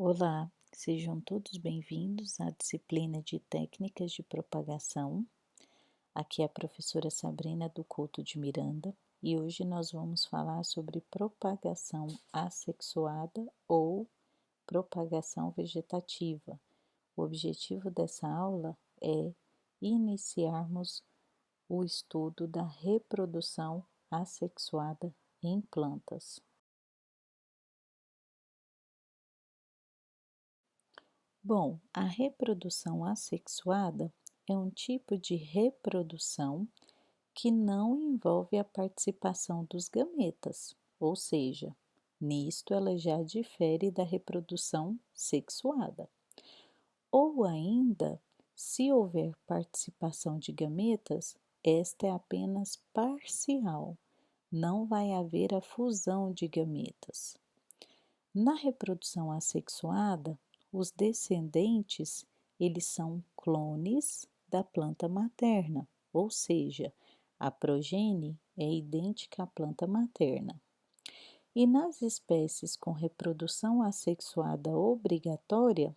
Olá, sejam todos bem-vindos à disciplina de Técnicas de Propagação. Aqui é a professora Sabrina do Couto de Miranda e hoje nós vamos falar sobre propagação assexuada ou propagação vegetativa. O objetivo dessa aula é iniciarmos o estudo da reprodução assexuada em plantas. Bom, a reprodução assexuada é um tipo de reprodução que não envolve a participação dos gametas, ou seja, nisto ela já difere da reprodução sexuada. Ou ainda, se houver participação de gametas, esta é apenas parcial, não vai haver a fusão de gametas. Na reprodução assexuada, os descendentes, eles são clones da planta materna, ou seja, a progenie é idêntica à planta materna. E nas espécies com reprodução assexuada obrigatória,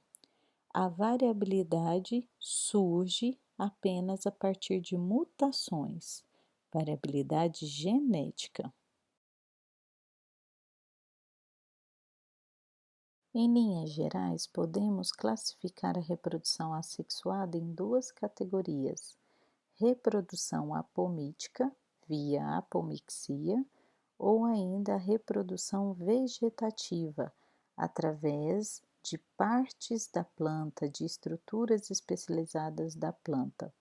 a variabilidade surge apenas a partir de mutações, variabilidade genética. Em linhas gerais, podemos classificar a reprodução assexuada em duas categorias: reprodução apomítica, via apomixia, ou ainda a reprodução vegetativa, através de partes da planta, de estruturas especializadas da planta.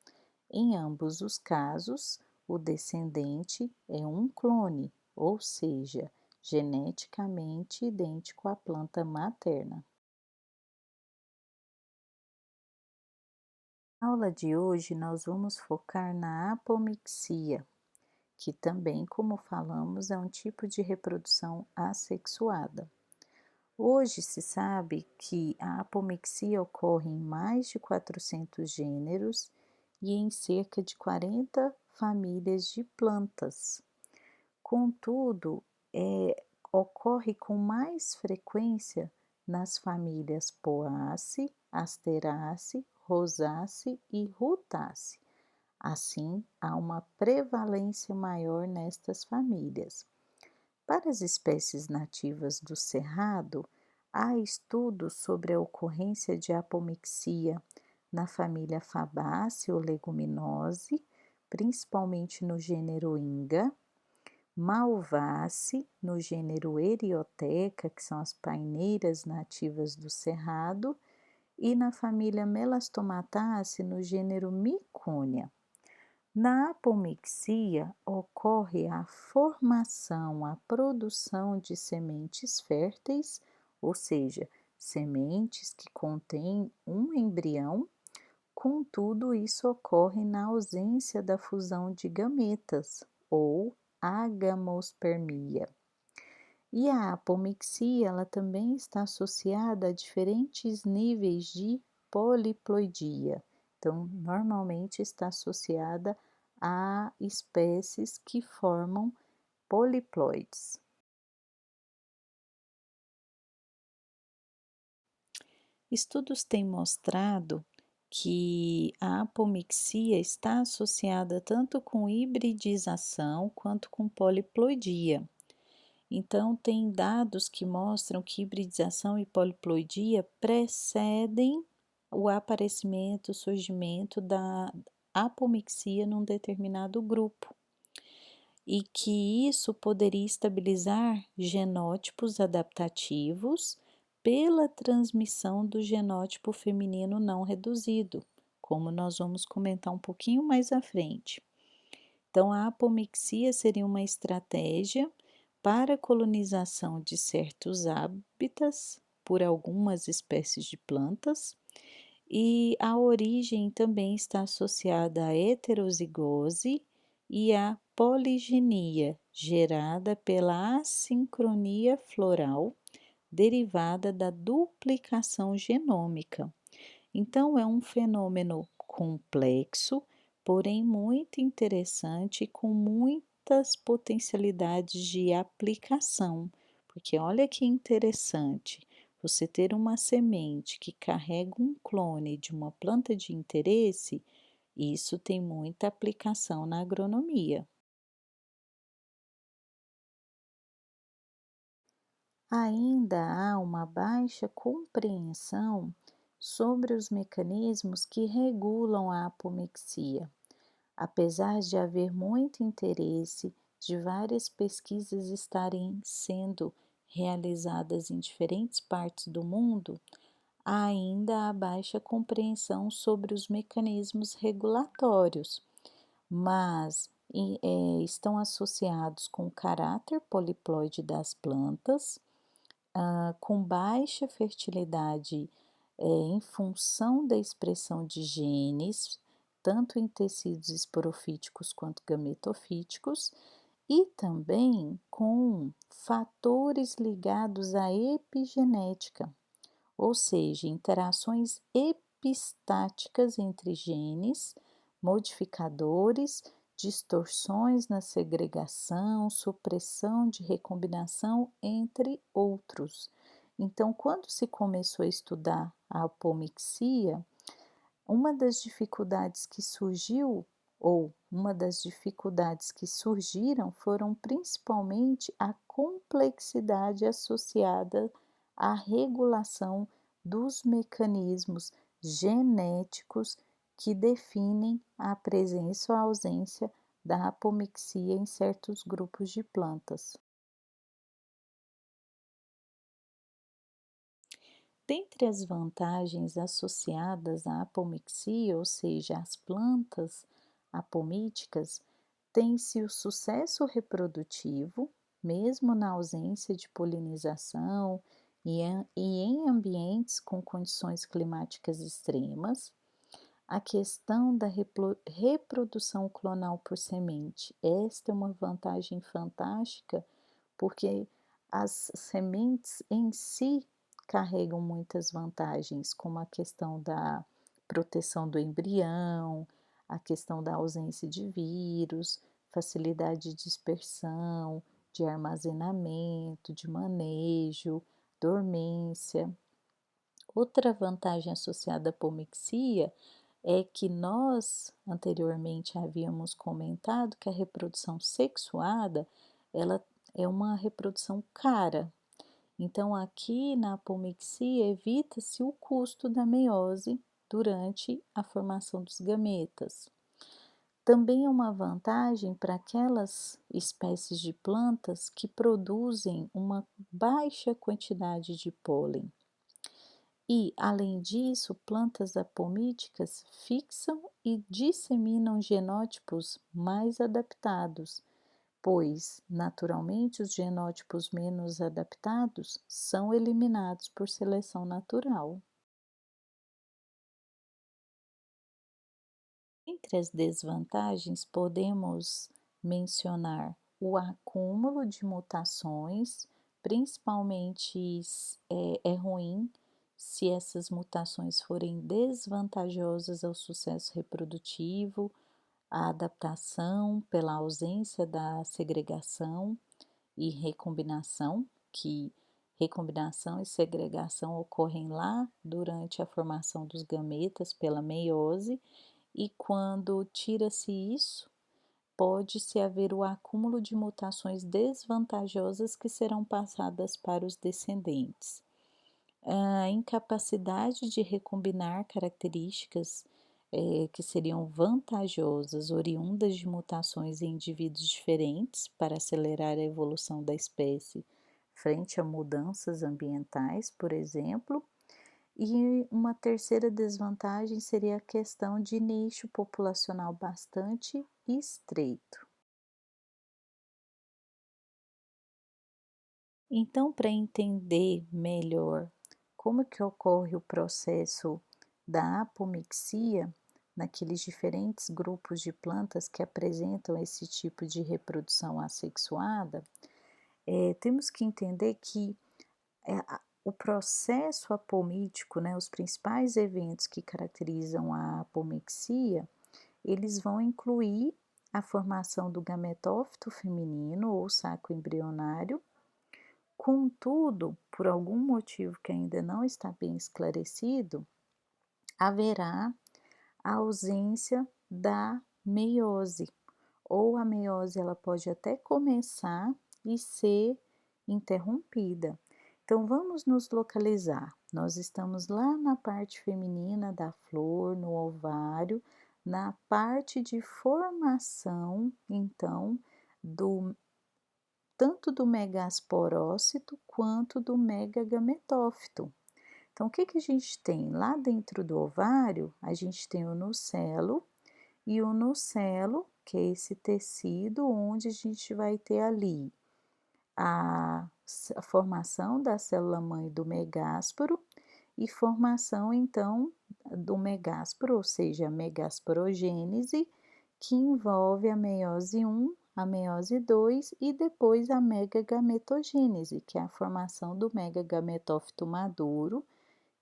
Em ambos os casos, o descendente é um clone, ou seja, geneticamente idêntico à planta materna. Na aula de hoje, nós vamos focar na apomixia, que também, como falamos, é um tipo de reprodução assexuada. Hoje se sabe que a apomixia ocorre em mais de 400 gêneros e em cerca de 40 famílias de plantas. Contudo, ocorre com mais frequência nas famílias Poaceae, Asteraceae, Rosaceae e Rutaceae. Assim, há uma prevalência maior nestas famílias. Para as espécies nativas do Cerrado, há estudos sobre a ocorrência de apomixia na família Fabaceae ou Leguminosae, principalmente no gênero Inga, Malvaceae no gênero Erioteca, que são as paineiras nativas do Cerrado, e na família Melastomataceae no gênero Micônia. Na apomixia ocorre a formação, a produção de sementes férteis, ou seja, sementes que contêm um embrião, contudo, isso ocorre na ausência da fusão de gametas, ou agamospermia. E a apomixia, ela também está associada a diferentes níveis de poliploidia. Então, normalmente está associada a espécies que formam poliploides. Estudos têm mostrado que a apomixia está associada tanto com hibridização quanto com poliploidia. Então, tem dados que mostram que hibridização e poliploidia precedem o aparecimento, o surgimento da apomixia num determinado grupo, e que isso poderia estabilizar genótipos adaptativos pela transmissão do genótipo feminino não reduzido, como nós vamos comentar um pouquinho mais à frente. Então, a apomixia seria uma estratégia para a colonização de certos hábitats por algumas espécies de plantas, e a origem também está associada à heterozigose e à poligenia, gerada pela assincronia floral derivada da duplicação genômica. Então, é um fenômeno complexo, porém muito interessante, com muitas potencialidades de aplicação, porque olha que interessante, Você ter uma semente que carrega um clone de uma planta de interesse, isso tem muita aplicação na agronomia. Ainda há uma baixa compreensão sobre os mecanismos que regulam a apomixia. Apesar de haver muito interesse de várias pesquisas estarem sendo realizadas em diferentes partes do mundo, ainda há baixa compreensão sobre os mecanismos regulatórios, mas estão associados com o caráter poliploide das plantas, com baixa fertilidade, em função da expressão de genes, tanto em tecidos esporofíticos quanto gametofíticos, e também com fatores ligados à epigenética, ou seja, interações epistáticas entre genes, modificadores, distorções na segregação, supressão de recombinação, entre outros. Então, quando se começou a estudar a apomixia, uma das dificuldades que surgiu, ou uma das dificuldades que surgiram, foram principalmente a complexidade associada à regulação dos mecanismos genéticos que definem a presença ou a ausência da apomixia em certos grupos de plantas. Dentre as vantagens associadas à apomixia, ou seja, às plantas apomíticas, tem-se o sucesso reprodutivo, mesmo na ausência de polinização e em ambientes com condições climáticas extremas. A questão da reprodução clonal por semente. Esta é uma vantagem fantástica, porque as sementes em si carregam muitas vantagens, como a questão da proteção do embrião, a questão da ausência de vírus, facilidade de dispersão, de armazenamento, de manejo, dormência. Outra vantagem associada à apomixia é que nós anteriormente havíamos comentado que a reprodução sexuada, ela é uma reprodução cara. Então, aqui na apomixia, evita-se o custo da meiose durante a formação dos gametas. Também é uma vantagem para aquelas espécies de plantas que produzem uma baixa quantidade de pólen. E, além disso, plantas apomíticas fixam e disseminam genótipos mais adaptados, pois, naturalmente, os genótipos menos adaptados são eliminados por seleção natural. Entre as desvantagens, podemos mencionar o acúmulo de mutações, principalmente é ruim se essas mutações forem desvantajosas ao sucesso reprodutivo, à adaptação pela ausência da segregação e recombinação, que recombinação e segregação ocorrem lá durante a formação dos gametas pela meiose, e quando tira-se isso, pode-se haver o acúmulo de mutações desvantajosas que serão passadas para os descendentes. A incapacidade de recombinar características que seriam vantajosas, oriundas de mutações em indivíduos diferentes, para acelerar a evolução da espécie frente a mudanças ambientais, por exemplo. E uma terceira desvantagem seria a questão de nicho populacional bastante estreito. Então, para entender melhor como que ocorre o processo da apomixia naqueles diferentes grupos de plantas que apresentam esse tipo de reprodução assexuada, temos que entender que o processo apomítico, né, os principais eventos que caracterizam a apomixia, eles vão incluir a formação do gametófito feminino ou saco embrionário, Contudo, por algum motivo que ainda não está bem esclarecido, haverá a ausência da meiose, ou a meiose ela pode até começar e ser interrompida. Então vamos nos localizar. Nós estamos lá na parte feminina da flor, no ovário, na parte de formação, então, do tanto do megasporócito quanto do megagametófito. Então, o que que a gente tem? Lá dentro do ovário, a gente tem o nucelo, e o nucelo, que é esse tecido onde a gente vai ter ali a formação da célula-mãe do megásporo e formação, então, do megásporo, ou seja, a megasporogênese, que envolve a meiose 1, a meiose 2 e depois a megagametogênese, que é a formação do megagametófito maduro,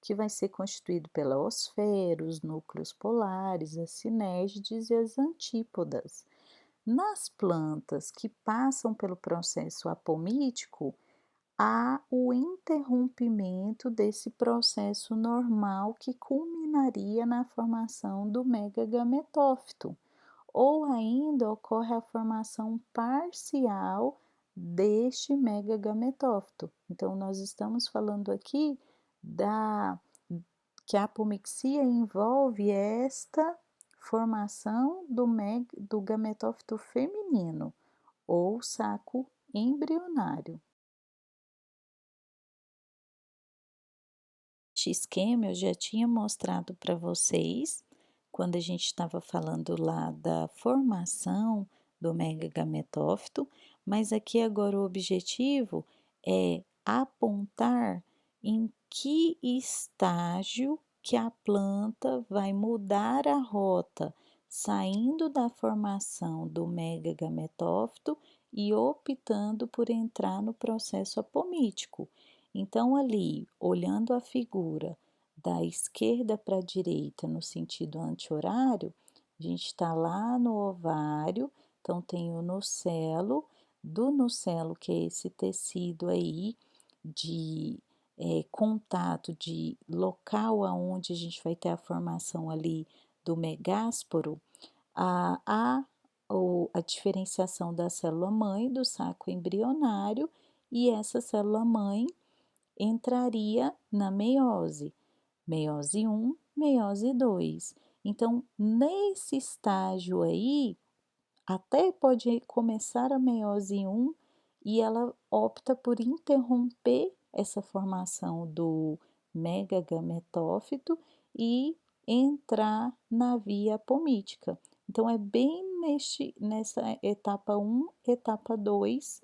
que vai ser constituído pela osfera, os núcleos polares, as sinérgides e as antípodas. Nas plantas que passam pelo processo apomítico, há o interrompimento desse processo normal que culminaria na formação do megagametófito, ou ainda ocorre a formação parcial deste megagametófito. Então, nós estamos falando aqui da que a apomixia envolve esta formação do gametófito feminino ou saco embrionário. Este esquema eu já tinha mostrado para vocês quando a gente estava falando lá da formação do megagametófito, mas aqui agora o objetivo é apontar em que estágio que a planta vai mudar a rota, saindo da formação do megagametófito e optando por entrar no processo apomítico. Então, ali, olhando a figura da esquerda para a direita no sentido anti-horário, a gente está lá no ovário, então tem o nucelo, do nucelo, que é esse tecido aí de contato, de local aonde a gente vai ter a formação ali do megásporo, a diferenciação da célula-mãe do saco embrionário, e essa célula-mãe entraria na meiose, meiose 1, meiose 2. Então, nesse estágio aí, até pode começar a meiose 1 e ela opta por interromper essa formação do megagametófito e entrar na via apomítica. Então, é bem nessa etapa 1, etapa 2,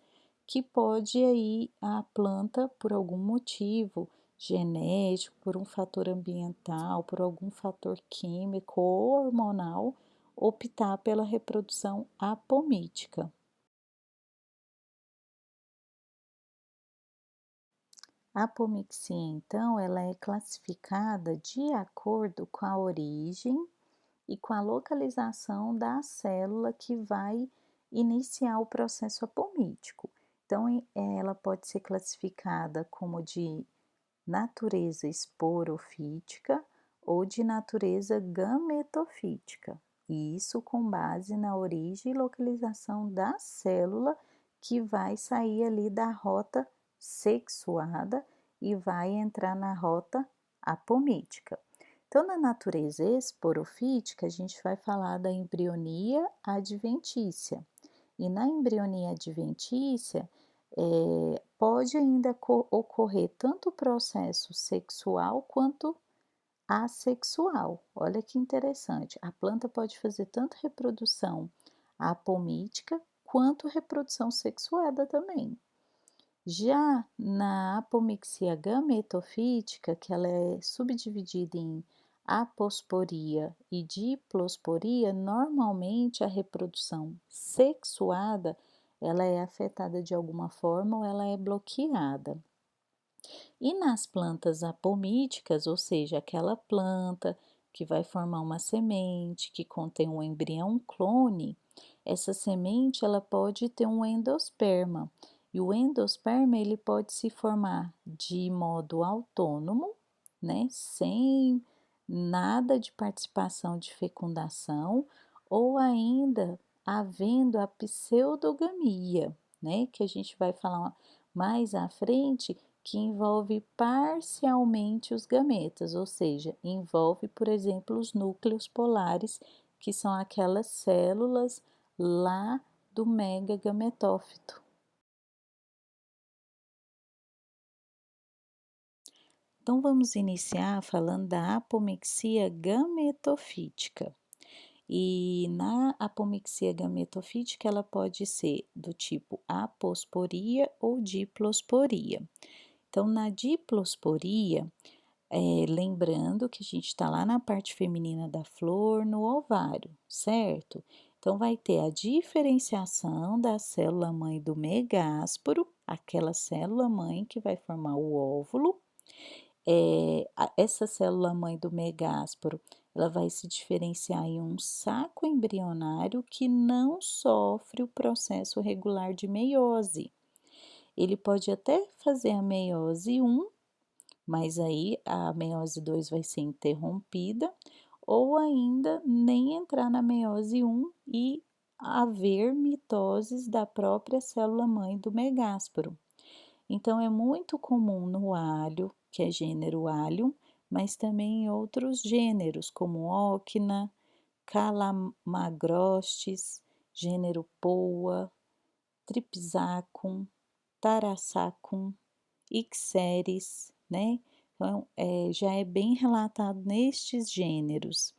que pode aí a planta, por algum motivo genético, por um fator ambiental, por algum fator químico ou hormonal, optar pela reprodução apomítica. A apomixia, então, ela é classificada de acordo com a origem e com a localização da célula que vai iniciar o processo apomítico. Então, ela pode ser classificada como de natureza esporofítica ou de natureza gametofítica, e isso com base na origem e localização da célula que vai sair ali da rota sexuada e vai entrar na rota apomítica. Então, na natureza esporofítica, a gente vai falar da embrionia adventícia. E na embrionia adventícia, pode ainda ocorrer tanto o processo sexual quanto assexual. Olha que interessante, a planta pode fazer tanto reprodução apomítica quanto reprodução sexuada também. Já na apomixia gametofítica, que ela é subdividida em aposporia e diplosporia, normalmente a reprodução sexuada ela é afetada de alguma forma ou ela é bloqueada. E nas plantas apomíticas, ou seja, aquela planta que vai formar uma semente que contém um embrião clone, essa semente ela pode ter um endosperma. E o endosperma ele pode se formar de modo autônomo, né, sem nada de participação de fecundação, ou ainda havendo a pseudogamia, né, que a gente vai falar mais à frente, que envolve parcialmente os gametas, ou seja, envolve, por exemplo, os núcleos polares, que são aquelas células lá do megagametófito. Então vamos iniciar falando da apomixia gametofítica. E na apomixia gametofítica ela pode ser do tipo aposporia ou diplosporia. Então na diplosporia, lembrando que a gente está lá na parte feminina da flor, no ovário, certo? Então vai ter a diferenciação da célula mãe do megásporo, aquela célula mãe que vai formar o óvulo. Essa célula mãe do megásporo, ela vai se diferenciar em um saco embrionário que não sofre o processo regular de meiose. Ele pode até fazer a meiose 1, mas aí a meiose 2 vai ser interrompida, ou ainda nem entrar na meiose 1 e haver mitoses da própria célula mãe do megásporo. Então, é muito comum no alho, que é gênero Allium, mas também em outros gêneros, como Ocna, Calamagrostis, gênero Poa, Tripsacum, Tarassacum, Ixeris, né? Então, já é bem relatado nestes gêneros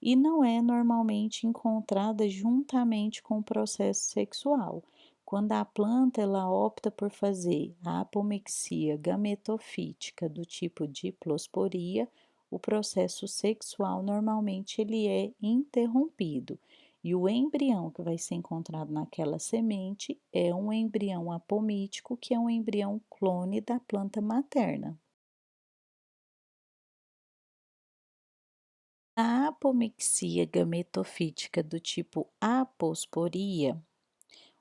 e não é normalmente encontrada juntamente com o processo sexual. Quando a planta ela opta por fazer a apomixia gametofítica do tipo diplosporia, o processo sexual normalmente ele é interrompido. E o embrião que vai ser encontrado naquela semente é um embrião apomítico, que é um embrião clone da planta materna. A apomixia gametofítica do tipo aposporia,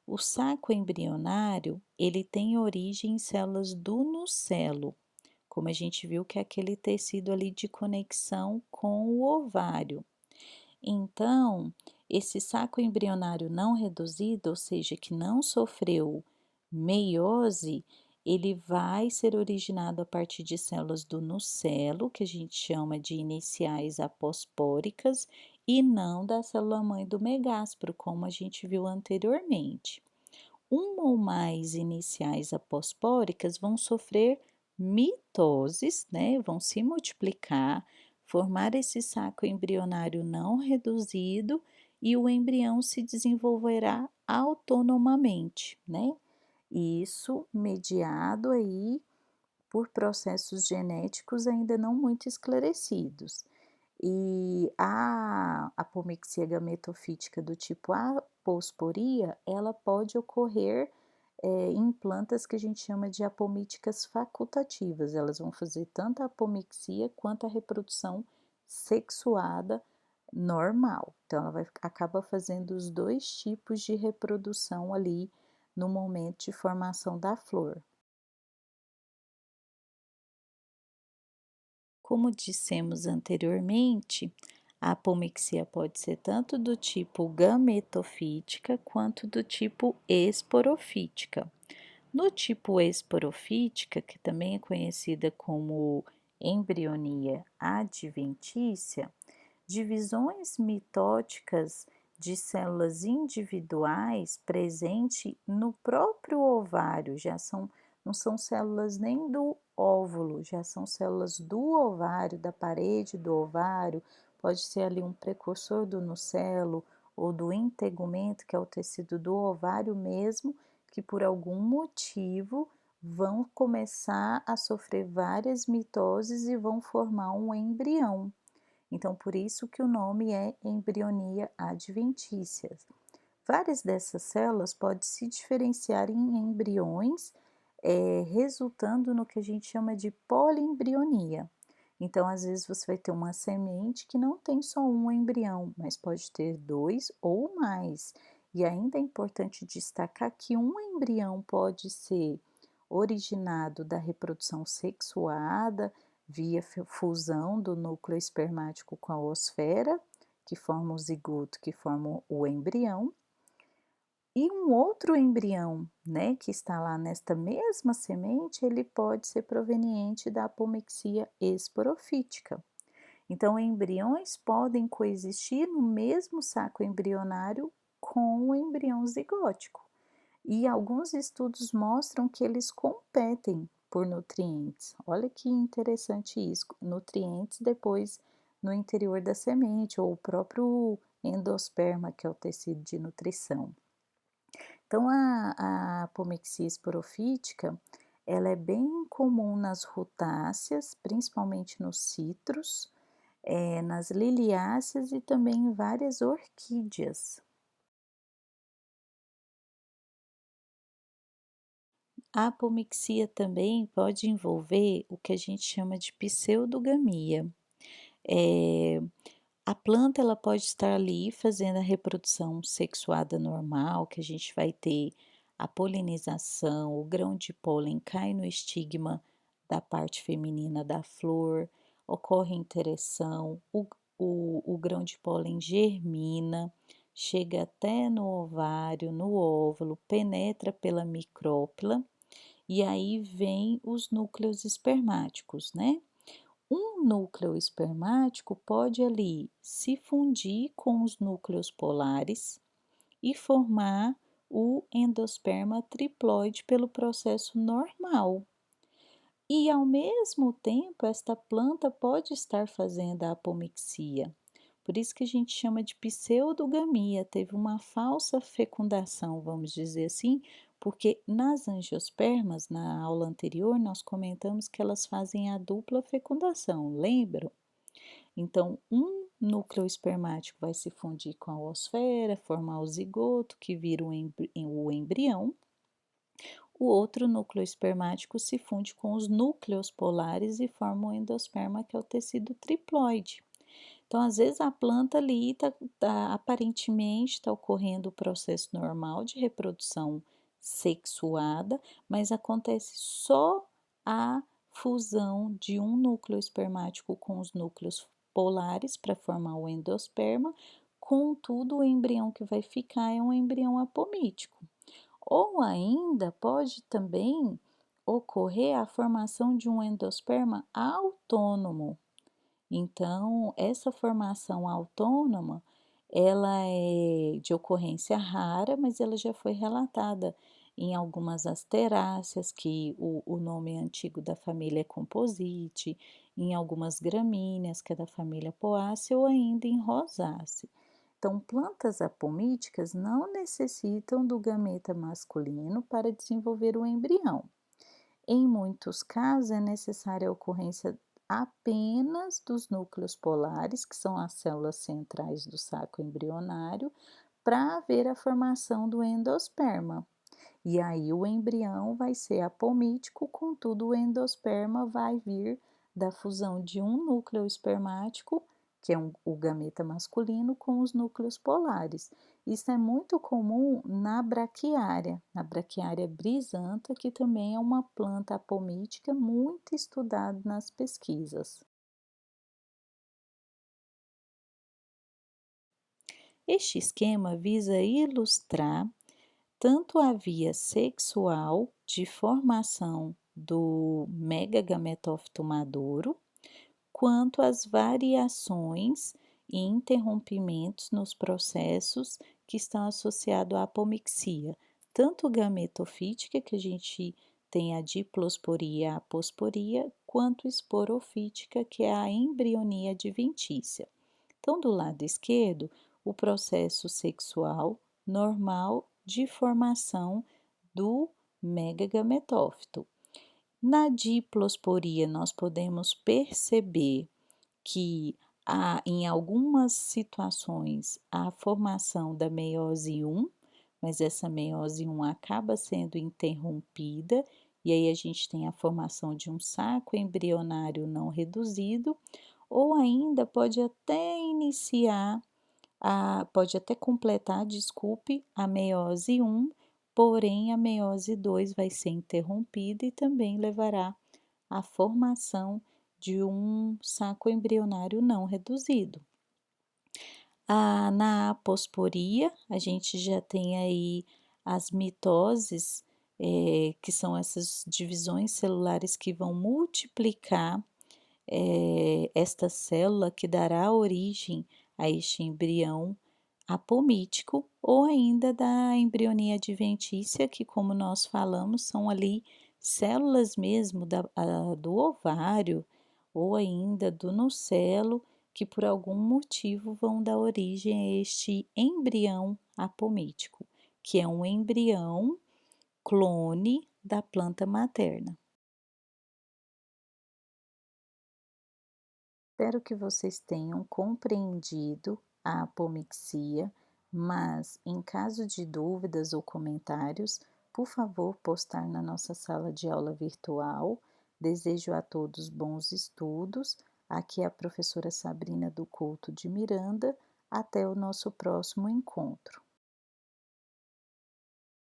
o saco embrionário, ele tem origem em células do nucelo, como a gente viu que é aquele tecido ali de conexão com o ovário. Então, esse saco embrionário não reduzido, ou seja, que não sofreu meiose, ele vai ser originado a partir de células do nucelo, que a gente chama de iniciais apospóricas, e não da célula-mãe do megásporo, como a gente viu anteriormente. Uma ou mais iniciais apospóricas vão sofrer mitoses, né? Vão se multiplicar, formar esse saco embrionário não reduzido e o embrião se desenvolverá autonomamente, né? Isso mediado aí por processos genéticos ainda não muito esclarecidos. E a apomixia gametofítica do tipo aposporia, ela pode ocorrer em plantas que a gente chama de apomíticas facultativas. Elas vão fazer tanto a apomixia quanto a reprodução sexuada normal. Então, ela acaba fazendo os dois tipos de reprodução ali no momento de formação da flor. Como dissemos anteriormente, a apomixia pode ser tanto do tipo gametofítica quanto do tipo esporofítica. No tipo esporofítica, que também é conhecida como embrionia adventícia, divisões mitóticas de células individuais presente no próprio ovário, não são células nem do óvulo, já são células do ovário, da parede do ovário, pode ser ali um precursor do nucelo ou do integumento, que é o tecido do ovário mesmo, que por algum motivo vão começar a sofrer várias mitoses e vão formar um embrião. Então, por isso que o nome é embrionia adventícia. Várias dessas células podem se diferenciar em embriões, resultando no que a gente chama de poliembrionia. Então, às vezes, você vai ter uma semente que não tem só um embrião, mas pode ter dois ou mais. E ainda é importante destacar que um embrião pode ser originado da reprodução sexuada, via fusão do núcleo espermático com a oosfera, que forma o zigoto, que forma o embrião, e um outro embrião, né, que está lá nesta mesma semente, ele pode ser proveniente da apomixia esporofítica. Então, embriões podem coexistir no mesmo saco embrionário com o embrião zigótico. E alguns estudos mostram que eles competem por nutrientes. Olha que interessante isso, nutrientes depois no interior da semente ou o próprio endosperma, que é o tecido de nutrição. Então, a apomixia esporofítica, ela é bem comum nas rutáceas, principalmente nos citros, nas liliáceas e também em várias orquídeas. A apomixia também pode envolver o que a gente chama de pseudogamia. Eh, a planta ela pode estar ali fazendo a reprodução sexuada normal, que a gente vai ter a polinização, o grão de pólen cai no estigma da parte feminina da flor, ocorre intereção, o grão de pólen germina, chega até no ovário, no óvulo, penetra pela micrópila e aí vem os núcleos espermáticos, né? Um núcleo espermático pode ali se fundir com os núcleos polares e formar o endosperma triploide pelo processo normal. E ao mesmo tempo, esta planta pode estar fazendo a apomixia. Por isso que a gente chama de pseudogamia, teve uma falsa fecundação, vamos dizer assim, porque nas angiospermas, na aula anterior, nós comentamos que elas fazem a dupla fecundação, lembram? Então, um núcleo espermático vai se fundir com a oosfera, formar o zigoto, que vira o embrião. O outro núcleo espermático se funde com os núcleos polares e forma o endosperma, que é o tecido triploide. Então, às vezes, a planta ali aparentemente está ocorrendo o processo normal de reprodução sexuada, mas acontece só a fusão de um núcleo espermático com os núcleos polares para formar o endosperma, contudo, o embrião que vai ficar é um embrião apomítico. Ou ainda pode também ocorrer a formação de um endosperma autônomo. Então, essa formação autônoma, ela é de ocorrência rara, mas ela já foi relatada em algumas asteráceas, que o nome antigo da família é Composite, em algumas gramíneas, que é da família Poaceae, ou ainda em Rosácea. Então, plantas apomíticas não necessitam do gameta masculino para desenvolver o embrião. Em muitos casos, é necessária a ocorrência apenas dos núcleos polares, que são as células centrais do saco embrionário, para haver a formação do endosperma. E aí o embrião vai ser apomítico, contudo o endosperma vai vir da fusão de um núcleo espermático, que é o gameta masculino, com os núcleos polares. Isso é muito comum na braquiária brisanta, que também é uma planta apomítica muito estudada nas pesquisas. Este esquema visa ilustrar tanto a via sexual de formação do megagametófito maduro, quanto as variações e interrompimentos nos processos que estão associados à apomixia, tanto gametofítica, que a gente tem a diplosporia e a aposporia, quanto esporofítica, que é a embrionia adventícia. Então, do lado esquerdo, o processo sexual normal de formação do megagametófito. Na diplosporia, nós podemos perceber que em algumas situações, a formação da meiose 1, mas essa meiose 1 acaba sendo interrompida, e aí a gente tem a formação de um saco embrionário não reduzido, ou ainda pode até iniciar pode até completar, desculpe, a meiose 1, porém a meiose 2 vai ser interrompida e também levará à formação de um saco embrionário não reduzido. Na aposporia, a gente já tem aí as mitoses, que são essas divisões celulares que vão multiplicar, esta célula que dará origem a este embrião apomítico, ou ainda da embrionia adventícia, que, como nós falamos, são ali células mesmo do ovário ou ainda do nucelo, que por algum motivo vão dar origem a este embrião apomítico, que é um embrião clone da planta materna. Espero que vocês tenham compreendido a apomixia, mas em caso de dúvidas ou comentários, por favor, postar na nossa sala de aula virtual. Desejo a todos bons estudos. Aqui é a professora Sabrina do Couto de Miranda. Até o nosso próximo encontro.